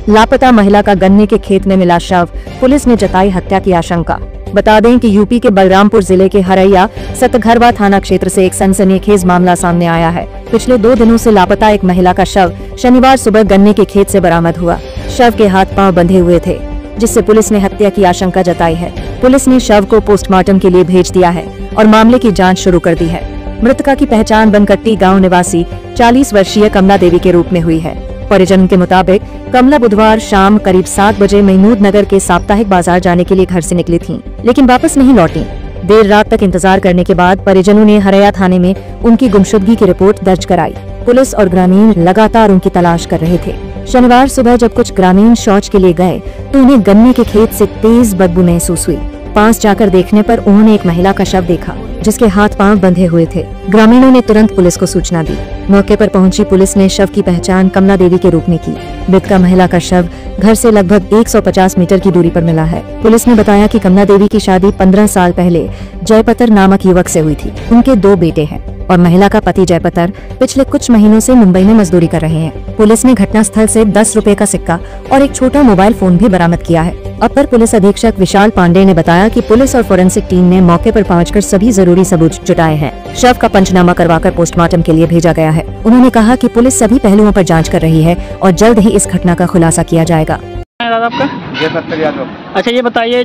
लापता महिला का गन्ने के खेत में मिला शव, पुलिस ने जताई हत्या की आशंका। बता दें कि यूपी के बलरामपुर जिले के हरैया सतघरवा थाना क्षेत्र से एक सनसनीखेज मामला सामने आया है। पिछले 2 दिनों से लापता एक महिला का शव शनिवार सुबह गन्ने के खेत से बरामद हुआ। शव के हाथ पांव बंधे हुए थे, जिससे पुलिस ने हत्या की आशंका जताई है। पुलिस ने शव को पोस्टमार्टम के लिए भेज दिया है और मामले की जाँच शुरू कर दी है। मृतका की पहचान बनकट्टी गाँव निवासी 40 वर्षीय कमला देवी के रूप में हुई है। परिजनों के मुताबिक कमला बुधवार शाम करीब 7 बजे महमूद नगर के साप्ताहिक बाजार जाने के लिए घर से निकली थीं, लेकिन वापस नहीं लौटी। देर रात तक इंतजार करने के बाद परिजनों ने हरैया थाने में उनकी गुमशुदगी की रिपोर्ट दर्ज कराई। पुलिस और ग्रामीण लगातार उनकी तलाश कर रहे थे। शनिवार सुबह जब कुछ ग्रामीण शौच के लिए गए तो उन्हें गन्ने के खेत से तेज बदबू महसूस हुई। पास जाकर देखने पर उन्होंने एक महिला का शव देखा, जिसके हाथ पांव बंधे हुए थे। ग्रामीणों ने तुरंत पुलिस को सूचना दी। मौके पर पहुंची पुलिस ने शव की पहचान कमला देवी के रूप में की। मृतका महिला का शव घर से लगभग 150 मीटर की दूरी पर मिला है। पुलिस ने बताया कि कमला देवी की शादी 15 साल पहले जयपतर नामक युवक से हुई थी। उनके 2 बेटे हैं और महिला का पति जयपतर पिछले कुछ महीनों से मुंबई में मजदूरी कर रहे हैं। पुलिस ने घटनास्थल से 10 रुपए का सिक्का और एक छोटा मोबाइल फोन भी बरामद किया है। अपर पुलिस अधीक्षक विशाल पांडे ने बताया कि पुलिस और फोरेंसिक टीम ने मौके पर पहुंचकर सभी जरूरी सबूत जुटाए हैं। शव का पंचनामा करवाकर पोस्टमार्टम के लिए भेजा गया है। उन्होंने कहा कि पुलिस सभी पहलुओं पर जांच कर रही है और जल्द ही इस घटना का खुलासा किया जाएगा। आपका जयपतर यादव। अच्छा, ये बताइए,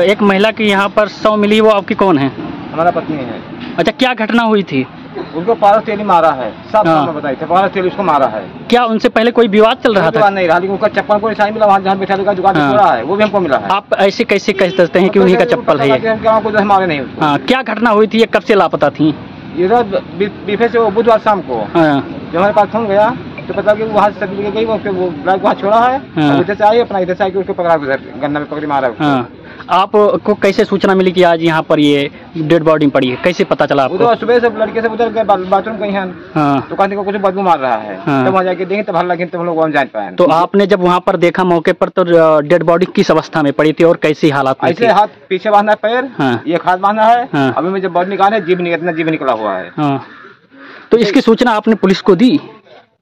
एक महिला की यहाँ पर शव मिली, वो आपकी कौन है? हमारा पत्नी है। अच्छा, क्या घटना हुई थी? उनको पारस तेली मारा है, सब बताई थे। पारस तेली उसको मारा है। क्या उनसे पहले कोई विवाद चल रहा था? नहीं रहा, लेकिन उसका चप्पल को निशान मिला वहाँ जहाँ बैठा दुकान छोड़ा है, वो भी हमको मिला है। आप ऐसे कैसे कह सकते हैं कि उन्हीं का चप्पल है? हमारे नहीं। हाँ, क्या घटना हुई थी? ये कब से लापता थी? ये बीफे से बुधवार शाम को जब हमारे पास फोन गया तो पता कि वहाँ से गई, वो ब्लैक वहाँ छोड़ा है, इधर से आई अपना, इधर से आके उसको पकड़ा, उधर गन्ना में पकड़ी मारा। आपको कैसे सूचना मिली कि आज यहाँ पर ये डेड बॉडी पड़ी है? कैसे पता चला आपको? तो सुबह से लड़के से उधर गए बाथरूम कहीं हैं, तो कहते को कुछ बदबू मार रहा है। तब वहाँ जाके देखें तब हल्ला, तब हम लोग वहाँ जान पाए। तो आपने जब वहाँ पर देखा मौके पर, तो डेड बॉडी किस अवस्था में पड़ी थी और कैसी हालात में? ऐसे हाथ पीछे बांधना है, पैर ये हाथ बांधना है। अभी में जब बॉडी निकाले जीभ निकला हुआ है। तो इसकी सूचना आपने पुलिस को दी?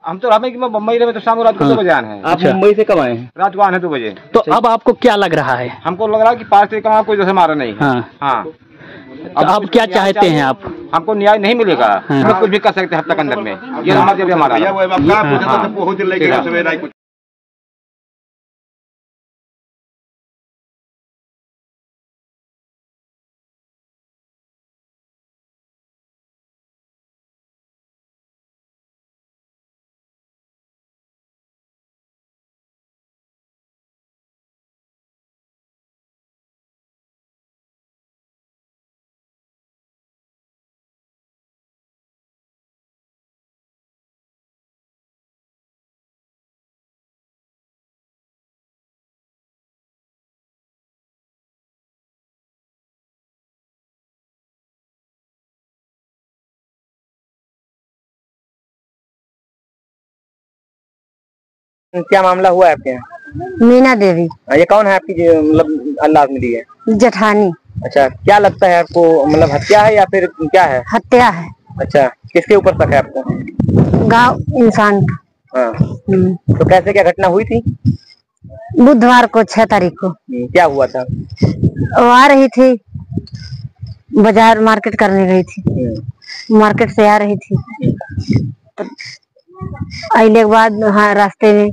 हम तो मुंबई में, तो शाम को रात को 2 बजे आए हैं। आप मुंबई से कब आए हैं? रात को आए हैं 2 बजे। तो अब आपको क्या लग रहा है? हमको लग रहा है कि 5 तारीख का कोई जैसे मारा नहीं है। हाँ। अब आप क्या चाहते हैं? आप हमको न्याय नहीं मिलेगा, हम कुछ भी कर सकते हैं हफ्ता के अंदर में। ये हमारा क्या मामला हुआ है आपके यहाँ? मीना देवी। ये कौन है आपकी, मतलब अल्लाह मिली है? जेठानी। अच्छा, क्या लगता है आपको, मतलब हत्या है या फिर क्या है? हत्या है। अच्छा, किसके ऊपर शक है आपको? गांव इंसान का। हाँ। तो कैसे क्या घटना हुई थी? बुधवार को 6 तारीख को। क्या हुआ था? वो आ रही थी, बाजार मार्केट करने गई थी, मार्केट से आ रही थी, आने के बाद हाँ रास्ते में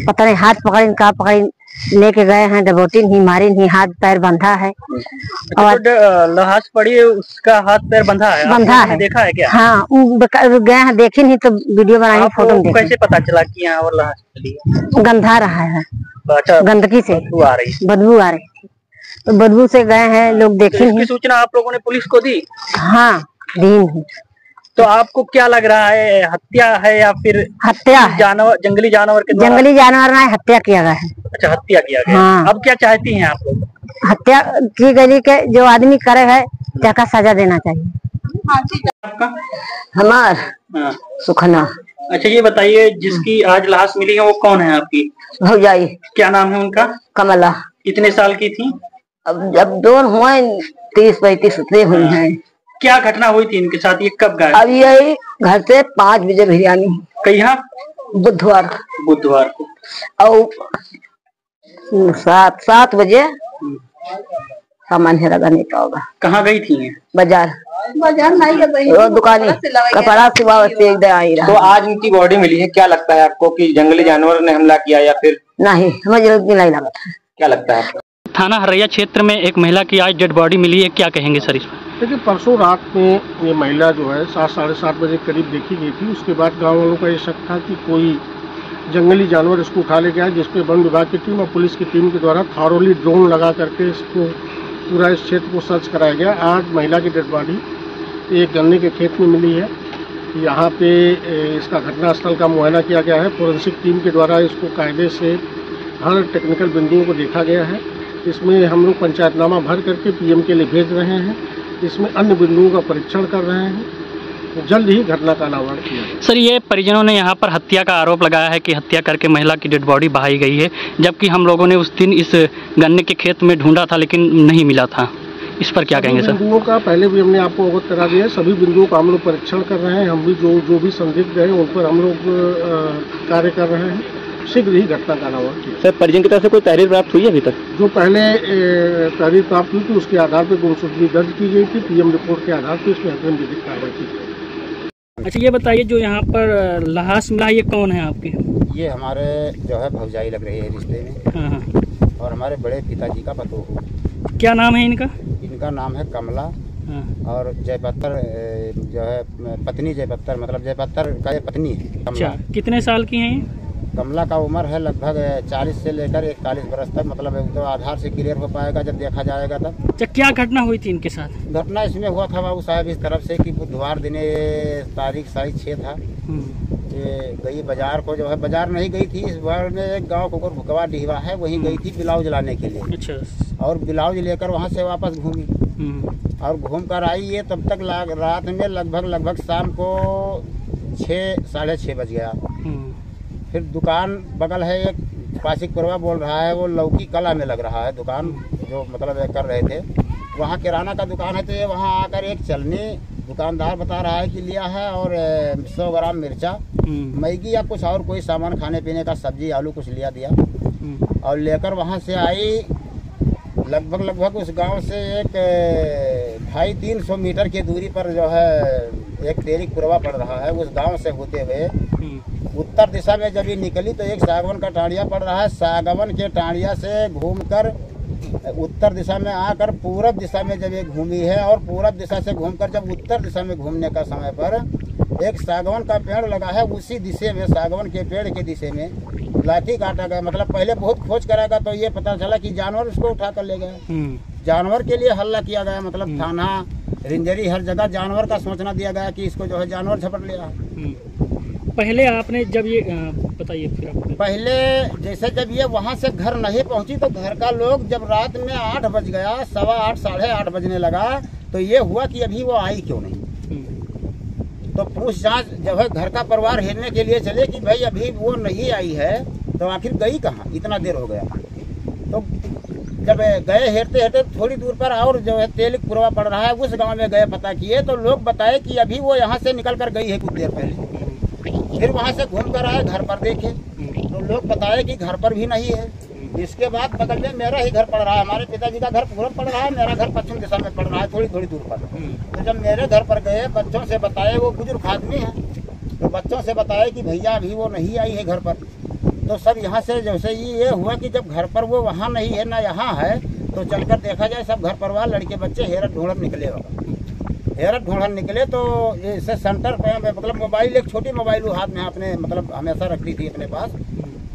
पता नहीं हाथ पकड़ी कहाँ पकड़ी लेके गए हैं, डबोटी नहीं मारी नहीं, हाथ पैर बंधा है। और लाश पड़ी है, उसका हाथ पैर बंधा है। देखा है क्या? हाँ, गए हैं, देखी नहीं तो वीडियो बनाई, फोटो में। कैसे पता चला कि यहाँ और लाश पड़ी है? गंधा रहा है। अच्छा, गंदगी से बदबू आ रही थी, तो बदबू से गए हैं लोग, देखे नहीं। सूचना आप लोगों ने पुलिस को दी? हाँ, दी। तो आपको क्या लग रहा है, हत्या है या फिर हत्या है? जंगली जानवर के जंगली जानवर ना हत्या किया गया है। अच्छा, हत्या किया गया। हाँ। अब क्या चाहती हैं आप लोग? हत्या की गई के जो आदमी करे है क्या सजा देना चाहिए। आपका? हमार सुखना। अच्छा, ये बताइए, जिसकी आज लाश मिली है वो कौन है आपकी? भौजाई। क्या नाम है उनका? कमला। कितने साल की थी? अब जब दोनों हुए 30-35 उतरे हुई हैं। क्या घटना हुई थी इनके साथ? ये कब गए? अब यही घर से 5 बजे बिरयानी कहीं बुधवार को और 7 बजे सामान लगाने का होगा। कहाँ गई थी? बाजार नहीं गई, वो दुकानी कपड़ा सुबह से एकदम आई रहा। तो आज उनकी बॉडी मिली है, क्या लगता है आपको कि जंगली जानवर ने हमला किया या फिर नहीं? हमें जल्दी नहीं लगा था। क्या लगता है आपको? थाना हरैया क्षेत्र में एक महिला की आज डेड बॉडी मिली है, क्या कहेंगे सर इसमें? देखिए, परसों रात में ये महिला जो है 7 साढ़े 7 बजे करीब देखी गई थी। उसके बाद गाँव वालों का ये शक था कि कोई जंगली जानवर इसको उठा ले गया, जिसपे वन विभाग की टीम और पुलिस की टीम के द्वारा थारोली ड्रोन लगा करके इसको पूरा इस क्षेत्र को सर्च कराया गया। आज महिला की डेड बॉडी एक गन्ने के खेत में मिली है। यहाँ पे इसका घटनास्थल का मुआयना किया गया है। फोरेंसिक टीम के द्वारा इसको कायदे से हर टेक्निकल बिंदुओं को देखा गया है। इसमें हम लोग पंचायतनामा भर करके पीएम के लिए भेज रहे हैं। इसमें अन्य बिंदुओं का परीक्षण कर रहे हैं। तो जल्द ही घटना का अनावरण किया। सर, ये परिजनों ने यहाँ पर हत्या का आरोप लगाया है कि हत्या करके महिला की डेड बॉडी बहाई गई है, जबकि हम लोगों ने उस दिन इस गन्ने के खेत में ढूंढा था लेकिन नहीं मिला था। इस पर क्या कहेंगे सर? बिंदुओं का पहले भी हमने आपको अवगत करा दिया है। सभी बिंदुओं का हम लोग परीक्षण कर रहे हैं। हम भी जो भी संदिग्ध हैं उन पर हम लोग कार्य कर रहे हैं। शीघ्र ही घटना का अनावरण किया। सर, परिजन की तरफ से कोई तहरीर प्राप्त हुई है अभी तक? जो पहले तहरीर प्राप्त हुई थी उसके आधार पर गुमशुदगी दर्ज की गई थी। पीएम रिपोर्ट के आधार पर इसमें अग्रिम विधिक कार्रवाई की गई। अच्छा, ये बताइए, जो यहाँ पर लाश मिला, ये कौन है आपके? ये हमारे जो है भौजाई लग रही है रिश्ते में। हाँ। और हमारे बड़े पिताजी का पतोह। क्या नाम है इनका? इनका नाम है कमला। हाँ। और जयपत्तर जो है पत्नी जयपत्तर, मतलब जयपत्तर का ये पत्नी है। अच्छा, कितने साल की हैं ये? कमला का उम्र है लगभग 40 से लेकर 41 बरस तक। मतलब तो आधार से क्लियर हो पाएगा जब देखा जाएगा तब। अच्छा, क्या घटना हुई थी इनके साथ? घटना इसमें हुआ था बाबू साहब इस तरफ से कि बुधवार दिन तारीख 6 था। ये गई बाजार को, जो है बाजार नहीं गई थी इस बार में, एक गाँव को भुकवा डिहवा है, वहीं गई थी ब्लाउज लाने के लिए। अच्छा। और ब्लाउज लेकर वहाँ से वापस घूमी और घूम कर आई। ये तब तक रात में लगभग शाम को 6 साढ़े 6 बज गया। फिर दुकान बगल है एक पासिकपुरवा बोल रहा है, वो लौकी कला में लग रहा है दुकान, जो मतलब कर रहे थे। वहाँ किराना का दुकान है। तो ये वहाँ आकर एक चलनी दुकानदार बता रहा है कि लिया है और 100 ग्राम मिर्चा, मैगी या कुछ और कोई सामान खाने पीने का, सब्जी आलू कुछ लिया दिया। और लेकर वहाँ से आई। लगभग उस गांव से एक 250-300 मीटर की दूरी पर जो है एक तेरिक पुरवा पड़ रहा है। उस गांव से होते हुए उत्तर दिशा में जब ये निकली तो एक सागवन का टांडिया पड़ रहा है। सागवन के टांडिया से घूमकर उत्तर दिशा में आकर पूरब दिशा में जब ये घूमी है, और पूरब दिशा से घूमकर जब उत्तर दिशा में घूमने का समय पर एक सागवन का पेड़ लगा है, उसी दिशा में, सागवन के पेड़ के दिशा में लाठी काटा गया। मतलब पहले बहुत खोज कराएगा तो ये पता चला कि जानवर उसको उठा कर ले गए। जानवर के लिए हल्ला किया गया। मतलब थाना रिंजरी हर जगह जानवर का सूचना दिया गया कि इसको जो है जानवर झपट लिया। पहले आपने जब ये बताइए, फिर आपने पहले जैसे जब ये वहाँ से घर नहीं पहुँची तो घर का लोग जब रात में 8 बज गया, 8:15 साढ़े 8 बजने लगा, तो ये हुआ कि अभी वो आई क्यों नहीं। तो पूछताछ जब है घर का परिवार हेरने के लिए चले कि भाई अभी वो नहीं आई है, तो आखिर गई कहाँ, इतना देर हो गया। तो जब गए हेरते हेरते थोड़ी दूर पर और जो है तेलिक पुरवा पड़ रहा है, उस गांव में गए, पता किए तो लोग बताए कि अभी वो यहाँ से निकल कर गई है कुछ देर पहले। फिर वहाँ से घूम कर आए, घर पर देखे तो लोग बताए कि घर पर भी नहीं है। इसके बाद बगल में मेरा ही घर पड़ रहा है। हमारे पिताजी का घर पूरब पड़ रहा है, मेरा घर पश्चिम दिशा में पड़ रहा है, थोड़ी दूर पर। तो जब मेरे घर पर गए, बच्चों से बताए, वो बुजुर्ग आदमी है, तो बच्चों से बताए कि भैया अभी वो नहीं आई है घर पर। तो सब यहाँ से जैसे ये हुआ कि जब घर पर वो वहाँ नहीं है ना यहाँ है, तो चलकर देखा जाए, सब घर परिवार लड़के बच्चे हेरत ढूंढत निकले होगा। हेरत ढूंढत निकले तो इससे सेंटर पे मतलब मोबाइल, एक छोटी मोबाइल वो हाथ में अपने मतलब हमेशा रखती थी अपने पास,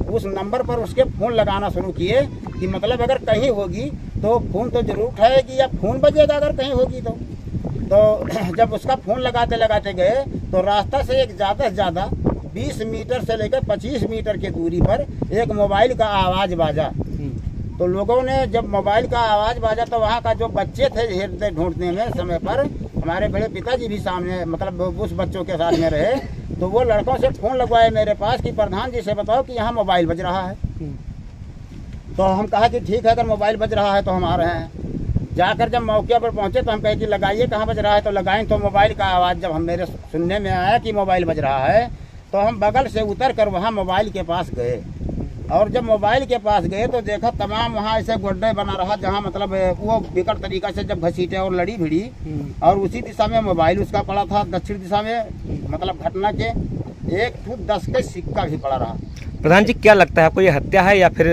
उस नंबर पर उसके फ़ोन लगाना शुरू किए कि मतलब अगर कहीं होगी तो फ़ोन तो जरूर उठाएगी या फ़ोन बजेगा अगर कहीं होगी तो जब उसका फ़ोन लगाते लगाते गए तो रास्ता से एक ज़्यादा से ज़्यादा 20 मीटर से लेकर 25 मीटर की दूरी पर एक मोबाइल का आवाज़ बाजा। तो लोगों ने जब मोबाइल का आवाज़ बाजा तो वहाँ का जो बच्चे थे हेरते ढूंढने में समय पर, हमारे बड़े पिताजी भी सामने मतलब उस बच्चों के साथ में रहे, तो वो लड़कों से फ़ोन लगवाए मेरे पास कि प्रधान जी से बताओ कि यहाँ मोबाइल बज रहा है। तो हम कहा कि ठीक है, अगर मोबाइल बज रहा है तो हम आ रहे हैं। जाकर जब मौके पर पहुँचे तो हम कहे कि लगाइए, कहाँ बज रहा है, तो लगाएं। तो मोबाइल का आवाज़ जब हम मेरे सुनने में आया कि मोबाइल बज रहा है, तो हम बगल से उतर कर वहाँ मोबाइल के पास गए, और जब मोबाइल के पास गए तो देखा तमाम वहाँ ऐसे गोड्डे बना रहा, जहाँ मतलब वो विकट तरीका से जब घसीटे और लड़ी भिड़ी, और उसी दिशा में मोबाइल उसका पड़ा था, दक्षिण दिशा में मतलब घटना के 1 फुट 10 के सिक्का भी पड़ा रहा। प्रधान जी क्या लगता है आपको, ये हत्या है या फिर?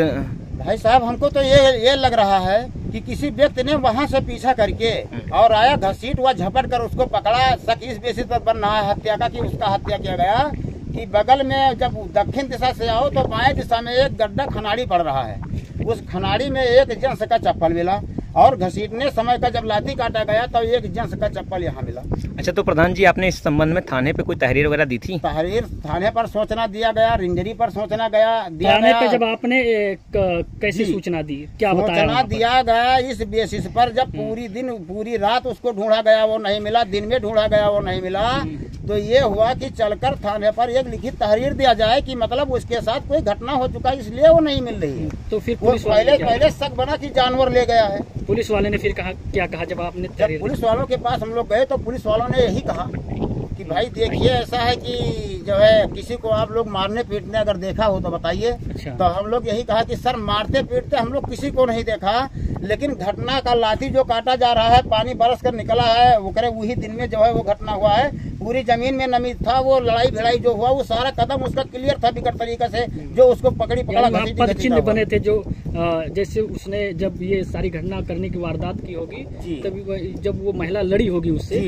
भाई साहब हमको तो ये लग रहा है कि किसी व्यक्ति ने वहाँ से पीछा करके और आया, घसीट हुआ, झपट कर उसको पकड़ा। शक इस बेसिस पर बन रहा है हत्या का कि उसका हत्या किया गया कि बगल में जब दक्षिण दिशा से आओ तो बाएं दिशा में एक गड्ढा खनाड़ी पड़ रहा है, उस खनाड़ी में एक जेंट्स का चप्पल मिला, और घसीटने समय का जब लाठी काटा गया तो एक जेंट्स का चप्पल यहाँ मिला। अच्छा, तो प्रधान जी आपने इस संबंध में थाने पे कोई तहरीर वगैरह दी थी? तहरीर थाने पर सूचना दिया गया, रेंजरी पर सूचना दिया थाने गया। पे जब आपने कैसी सूचना दी, क्या बताया? सूचना दिया गया इस बेसिस पर, जब पूरी रात उसको ढूंढा गया वो नहीं मिला, दिन में ढूंढा गया वो नहीं मिला, तो ये हुआ कि चलकर थाने पर एक लिखित तहरीर दिया जाए कि मतलब उसके साथ कोई घटना हो चुका है इसलिए वो नहीं मिल रही है। तो फिर वो पहले शक बना कि जानवर ले गया है। पुलिस वाले ने फिर क्या कहा जब आपने जब पुलिस वालों के पास हम लोग गए तो पुलिस वालों ने यही कहा कि भाई देखिए ऐसा है कि जो है किसी को आप लोग मारने पीटने अगर देखा हो तो बताइए। अच्छा। तो हम लोग यही कहा कि सर मारते पीटते हम लोग किसी को नहीं देखा, लेकिन घटना का लाठी जो काटा जा रहा है, पानी बरस कर निकला है, वो करे वही दिन में जो है वो घटना हुआ है। पूरी जमीन में नमी था, वो लड़ाई भिड़ाई जो हुआ वो सारा कदम उसका क्लियर था विकट तरीके से, जो उसको पकड़ा चिन्ह बने थे जो जैसे उसने जब ये सारी घटना करने की वारदात की होगी तभी जब वो महिला लड़ी होगी उससे,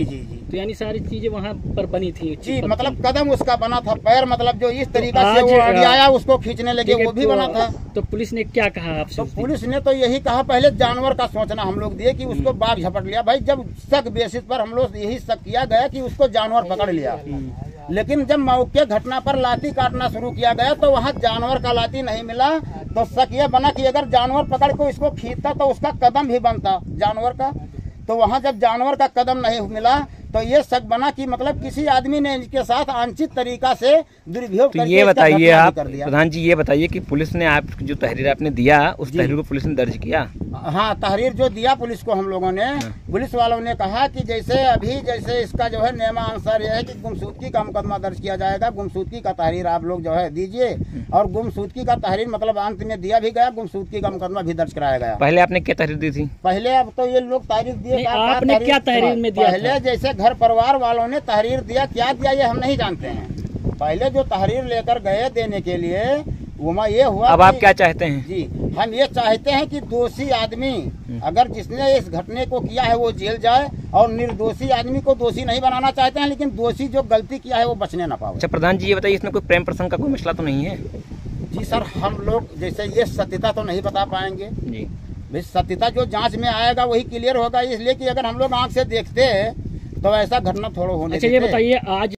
तो यानी सारी चीजें वहाँ पर बनी थी जी, मतलब कदम उसका बना था, पैर मतलब जो इस तरीका से वो आया उसको खींचने लगे वो भी बना था। तो पुलिस ने क्या कहा आपसे? तो पुलिस ने तो यही कहा, पहले जानवर का सोचना हम लोग दिए कि उसको बाघ झपट लिया। भाई जब शक बेसिस पर हम लोग यही शक किया गया कि उसको जानवर पकड़ लिया, लेकिन जब मौके घटना पर लाठी काटना शुरू किया गया तो वहाँ जानवर का लाठी नहीं मिला, तो शक यह बना कि अगर जानवर पकड़ को इसको खींचता तो उसका कदम भी बनता जानवर का। तो वहाँ जब जानवर का कदम नहीं मिला तो ये शक बना कि मतलब किसी आदमी ने इनके साथ अनचित तरीका से दुर्व्यवहार करके। ये बताइए आप प्रधान जी, ये बताइए कि पुलिस ने आप जो तहरीर आपने दिया उस तहरीर को पुलिस ने दर्ज किया? हाँ, तहरीर जो दिया पुलिस को हम लोगों ने, पुलिस वालों ने कहा कि जैसे इसका जो है नियमानुसार यह है कि गुमशुदगी का मुकदमा दर्ज किया जाएगा, गुमशुदगी का तहरीर आप लोग जो है दीजिए, और गुमशुदगी का तहरीर मतलब अंत में दिया भी गया, गुमशुदगी का मुकदमा भी दर्ज कराया गया। पहले आपने क्या तहरीर दी थी? पहले अब तो ये लोग तहरीर दिए, आपने क्या तहरीर में दिया? पहले जैसे घर परिवार वालों ने तहरीर दिया, क्या दिया ये हम नहीं जानते हैं। पहले जो तहरीर लेकर गए देने के लिए वो ये हुआ। अब आप क्या चाहते हैं? जी, हम ये चाहते हैं कि दोषी आदमी अगर जिसने इस घटने को किया है वो जेल जाए, और निर्दोषी आदमी को दोषी नहीं बनाना चाहते हैं, लेकिन दोषी जो गलती किया है वो बचने ना पाए। अच्छा प्रधान जी, ये बताइए इसमें कोई प्रेम प्रसंग का कोई मसला तो नहीं है? जी सर, हम लोग जैसे ये सत्यता तो नहीं बता पाएंगे जी, भाई सत्यता जो जांच में आएगा वही क्लियर होगा, इसलिए कि अगर हम लोग आंख से देखते तो ऐसा घटना थोड़ा होने। अच्छा ये बताइए आज